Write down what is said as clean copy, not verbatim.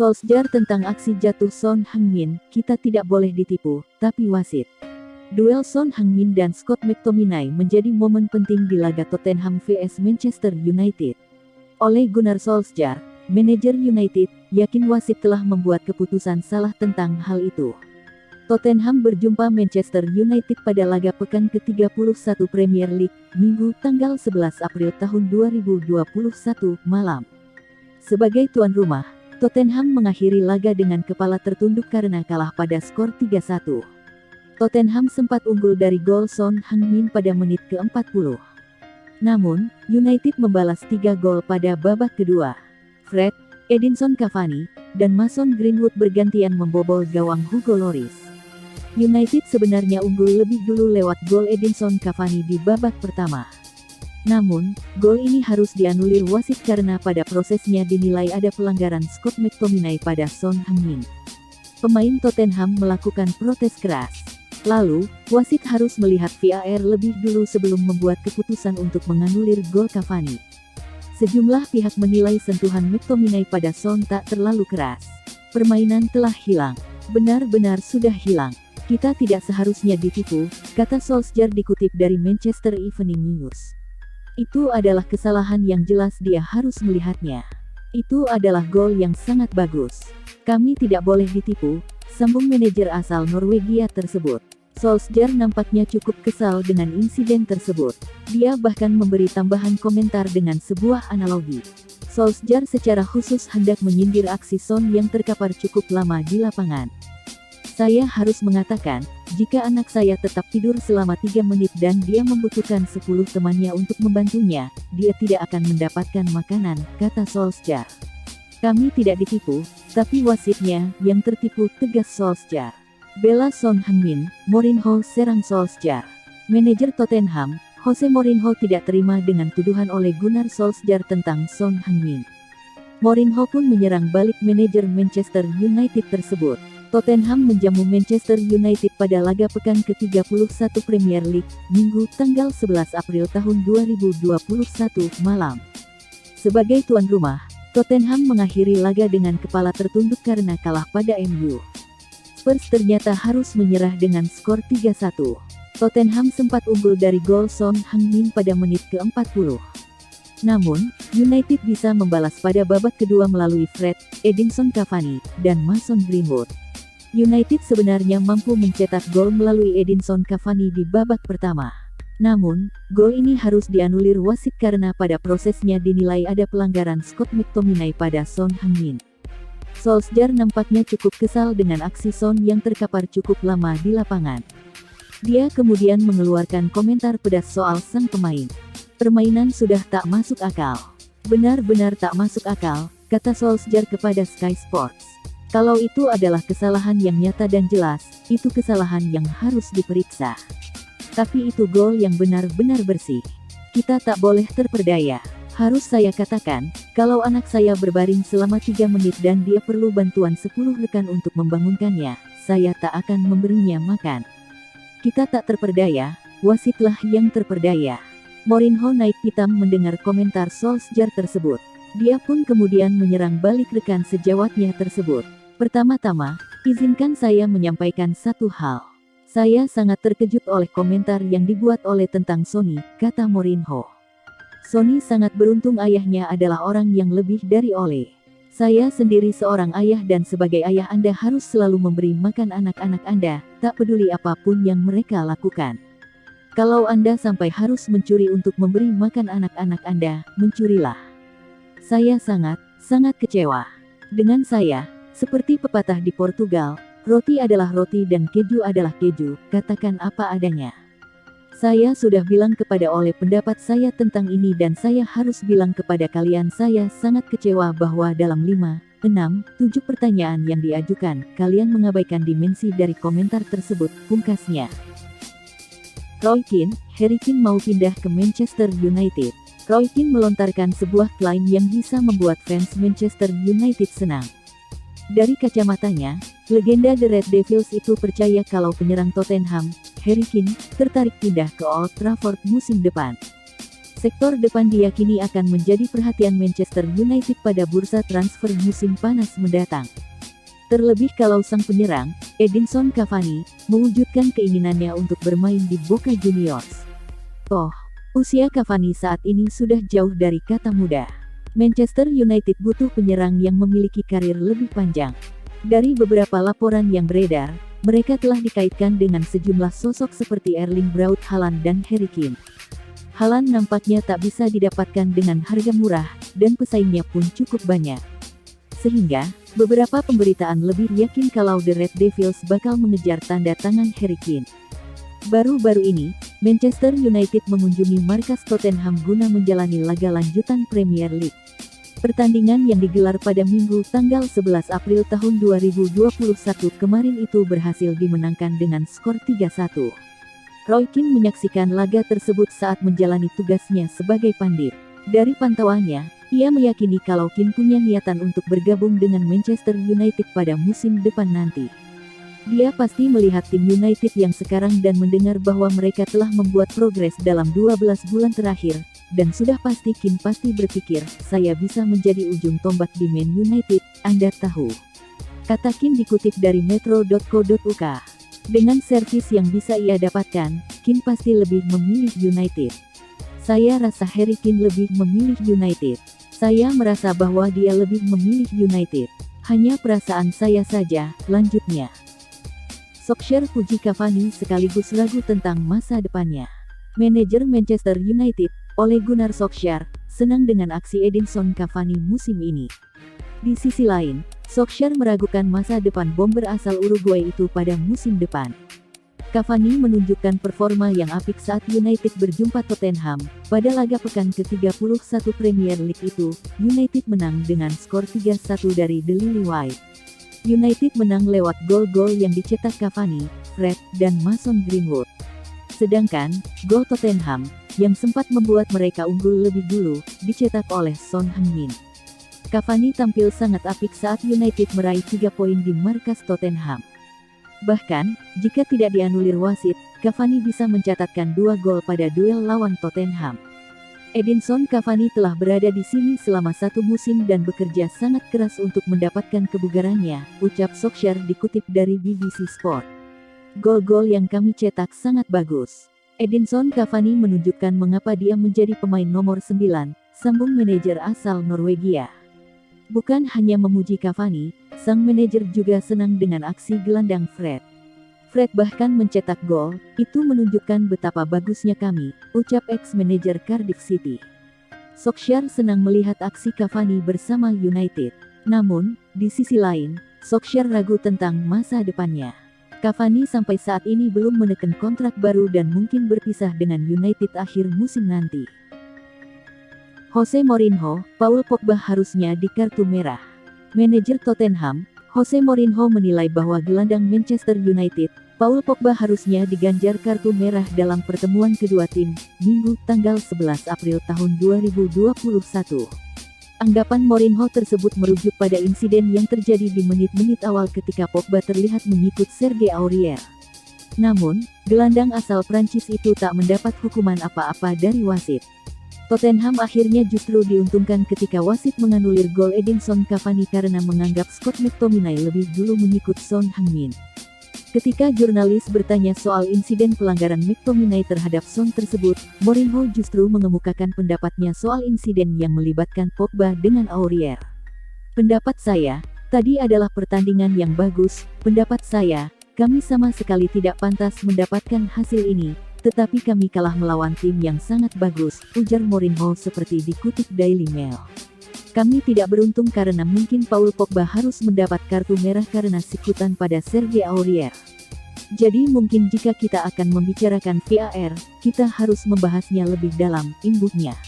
Solskjaer tentang aksi jatuh Son Heung-min, kita tidak boleh ditipu, tapi wasit. Duel Son Heung-min dan Scott McTominay menjadi momen penting di laga Tottenham vs Manchester United. Ole Gunnar Solskjaer, manajer United, yakin wasit telah membuat keputusan salah tentang hal itu. Tottenham berjumpa Manchester United pada laga pekan ke-31 Premier League, Minggu tanggal 11 April tahun 2021 malam. Sebagai tuan rumah, Tottenham mengakhiri laga dengan kepala tertunduk karena kalah pada skor 3-1. Tottenham sempat unggul dari gol Son Heung-min pada menit ke-40. Namun, United membalas 3 gol pada babak kedua. Fred, Edinson Cavani, dan Mason Greenwood bergantian membobol gawang Hugo Lloris. United sebenarnya unggul lebih dulu lewat gol Edinson Cavani di babak pertama. Namun, gol ini harus dianulir wasit karena pada prosesnya dinilai ada pelanggaran Scott McTominay pada Son Heung-min. Pemain Tottenham melakukan protes keras. Lalu, wasit harus melihat VAR lebih dulu sebelum membuat keputusan untuk menganulir gol Cavani. Sejumlah pihak menilai sentuhan McTominay pada Son tak terlalu keras. Permainan telah hilang. Benar-benar sudah hilang. Kita tidak seharusnya ditipu, kata Solskjaer dikutip dari Manchester Evening News. Itu adalah kesalahan yang jelas, dia harus melihatnya. Itu adalah gol yang sangat bagus. Kami tidak boleh ditipu, sambung manajer asal Norwegia tersebut. Solskjaer nampaknya cukup kesal dengan insiden tersebut. Dia bahkan memberi tambahan komentar dengan sebuah analogi. Solskjaer secara khusus hendak menyindir aksi Son yang terkapar cukup lama di lapangan. Saya harus mengatakan, jika anak saya tetap tidur selama 3 menit dan dia membutuhkan 10 temannya untuk membantunya, dia tidak akan mendapatkan makanan, kata Solskjaer. Kami tidak ditipu, tapi wasitnya yang tertipu, tegas Solskjaer. Bela Son Heung-min, Mourinho serang Solskjaer. Manajer Tottenham, Jose Mourinho tidak terima dengan tuduhan Ole Gunnar Solskjaer tentang Son Heung-min. Mourinho pun menyerang balik manajer Manchester United tersebut. Tottenham menjamu Manchester United pada laga pekan ke-31 Premier League, Minggu tanggal 11 April tahun 2021 malam. Sebagai tuan rumah, Tottenham mengakhiri laga dengan kepala tertunduk karena kalah pada MU. Spurs ternyata harus menyerah dengan skor 3-1. Tottenham sempat unggul dari gol Son Heung-min pada menit ke-40. Namun, United bisa membalas pada babak kedua melalui Fred, Edinson Cavani, dan Mason Greenwood. United sebenarnya mampu mencetak gol melalui Edinson Cavani di babak pertama. Namun, gol ini harus dianulir wasit karena pada prosesnya dinilai ada pelanggaran Scott McTominay pada Son Heung-min. Solskjaer nampaknya cukup kesal dengan aksi Son yang terkapar cukup lama di lapangan. Dia kemudian mengeluarkan komentar pedas soal sang pemain. Permainan sudah tak masuk akal. Benar-benar tak masuk akal, kata Solskjaer kepada Sky Sports. Kalau itu adalah kesalahan yang nyata dan jelas, itu kesalahan yang harus diperiksa. Tapi itu gol yang benar-benar bersih. Kita tak boleh terperdaya. Harus saya katakan, kalau anak saya berbaring selama 3 menit dan dia perlu bantuan 10 rekan untuk membangunkannya, saya tak akan memberinya makan. Kita tak terperdaya, wasitlah yang terperdaya. Mourinho naik pitam mendengar komentar Solskjaer tersebut. Dia pun kemudian menyerang balik rekan sejawatnya tersebut. Pertama-tama, izinkan saya menyampaikan satu hal. Saya sangat terkejut oleh komentar yang dibuat oleh tentang Sonny, kata Mourinho. Sonny sangat beruntung ayahnya adalah orang yang lebih dari Ole. Saya sendiri seorang ayah dan sebagai ayah Anda harus selalu memberi makan anak-anak Anda, tak peduli apapun yang mereka lakukan. Kalau Anda sampai harus mencuri untuk memberi makan anak-anak Anda, mencurilah. Saya sangat kecewa. Dengan saya, seperti pepatah di Portugal, roti adalah roti dan keju adalah keju, katakan apa adanya. Saya sudah bilang kepada Ole pendapat saya tentang ini dan saya harus bilang kepada kalian saya sangat kecewa bahwa dalam 5, 6, 7 pertanyaan yang diajukan, kalian mengabaikan dimensi dari komentar tersebut, pungkasnya. Roy Keane, Harry Kane mau pindah ke Manchester United. Roy Keane melontarkan sebuah klaim yang bisa membuat fans Manchester United senang. Dari kacamatanya, legenda The Red Devils itu percaya kalau penyerang Tottenham, Harry Kane, tertarik pindah ke Old Trafford musim depan. Sektor depan diyakini akan menjadi perhatian Manchester United pada bursa transfer musim panas mendatang. Terlebih kalau sang penyerang, Edinson Cavani, mewujudkan keinginannya untuk bermain di Boca Juniors. Usia Cavani saat ini sudah jauh dari kata muda. Manchester United butuh penyerang yang memiliki karir lebih panjang. Dari beberapa laporan yang beredar, mereka telah dikaitkan dengan sejumlah sosok seperti Erling Braut Haaland dan Harry Kane. Haaland nampaknya tak bisa didapatkan dengan harga murah, dan pesaingnya pun cukup banyak. Sehingga, beberapa pemberitaan lebih yakin kalau The Red Devils bakal mengejar tanda tangan Harry Kane. Baru-baru ini, Manchester United mengunjungi markas Tottenham guna menjalani laga lanjutan Premier League. Pertandingan yang digelar pada Minggu tanggal 11 April tahun 2021 kemarin itu berhasil dimenangkan dengan skor 3-1. Roy Keane menyaksikan laga tersebut saat menjalani tugasnya sebagai pandit. Dari pantauannya, ia meyakini kalau Keane punya niatan untuk bergabung dengan Manchester United pada musim depan nanti. Dia pasti melihat tim United yang sekarang dan mendengar bahwa mereka telah membuat progres dalam 12 bulan terakhir, dan sudah pasti Keane pasti berpikir, saya bisa menjadi ujung tombak di Man United, Anda tahu. Kata Keane dikutip dari metro.co.uk. Dengan servis yang bisa ia dapatkan, Keane pasti lebih memilih United. Saya rasa Harry Kane lebih memilih United. Saya merasa bahwa dia lebih memilih United. Hanya perasaan saya saja, lanjutnya. Solskjaer puji Cavani sekaligus ragu tentang masa depannya. Manajer Manchester United, Ole Gunnar Solskjaer, senang dengan aksi Edinson Cavani musim ini. Di sisi lain, Solskjaer meragukan masa depan bomber asal Uruguay itu pada musim depan. Cavani menunjukkan performa yang apik saat United berjumpa Tottenham. Pada laga pekan ke-31 Premier League itu, United menang dengan skor 3-1 dari The Lily White. United menang lewat gol-gol yang dicetak Cavani, Fred, dan Mason Greenwood. Sedangkan, gol Tottenham, yang sempat membuat mereka unggul lebih dulu, dicetak oleh Son Heung-min. Cavani tampil sangat apik saat United meraih 3 poin di markas Tottenham. Bahkan, jika tidak dianulir wasit, Cavani bisa mencatatkan 2 gol pada duel lawan Tottenham. Edinson Cavani telah berada di sini selama 1 musim dan bekerja sangat keras untuk mendapatkan kebugarannya, ucap Solskjaer dikutip dari BBC Sport. Gol-gol yang kami cetak sangat bagus. Edinson Cavani menunjukkan mengapa dia menjadi pemain nomor 9, sambung manajer asal Norwegia. Bukan hanya memuji Cavani, sang manajer juga senang dengan aksi gelandang Fred. Fred bahkan mencetak gol, itu menunjukkan betapa bagusnya kami, ucap ex-manajer Cardiff City. Solskjaer senang melihat aksi Cavani bersama United. Namun, di sisi lain, Solskjaer ragu tentang masa depannya. Cavani sampai saat ini belum menekan kontrak baru dan mungkin berpisah dengan United akhir musim nanti. Jose Mourinho, Paul Pogba harusnya di kartu merah. Manajer Tottenham, Jose Mourinho menilai bahwa gelandang Manchester United, Paul Pogba harusnya diganjar kartu merah dalam pertemuan kedua tim, Minggu tanggal 11 April tahun 2021. Anggapan Mourinho tersebut merujuk pada insiden yang terjadi di menit-menit awal ketika Pogba terlihat mengikut Serge Aurier. Namun, gelandang asal Prancis itu tak mendapat hukuman apa-apa dari wasit. Tottenham akhirnya justru diuntungkan ketika wasit menganulir gol Edinson Cavani karena menganggap Scott McTominay lebih dulu mengikut Son Heung-min. Ketika jurnalis bertanya soal insiden pelanggaran McTominay terhadap Son tersebut, Mourinho justru mengemukakan pendapatnya soal insiden yang melibatkan Pogba dengan Aurier. Pendapat saya, tadi adalah pertandingan yang bagus, pendapat saya, kami sama sekali tidak pantas mendapatkan hasil ini. Tetapi kami kalah melawan tim yang sangat bagus, ujar Mourinho seperti dikutip Daily Mail. Kami tidak beruntung karena mungkin Paul Pogba harus mendapat kartu merah karena sikutan pada Serge Aurier. Jadi mungkin jika kita akan membicarakan VAR, kita harus membahasnya lebih dalam, imbuhnya.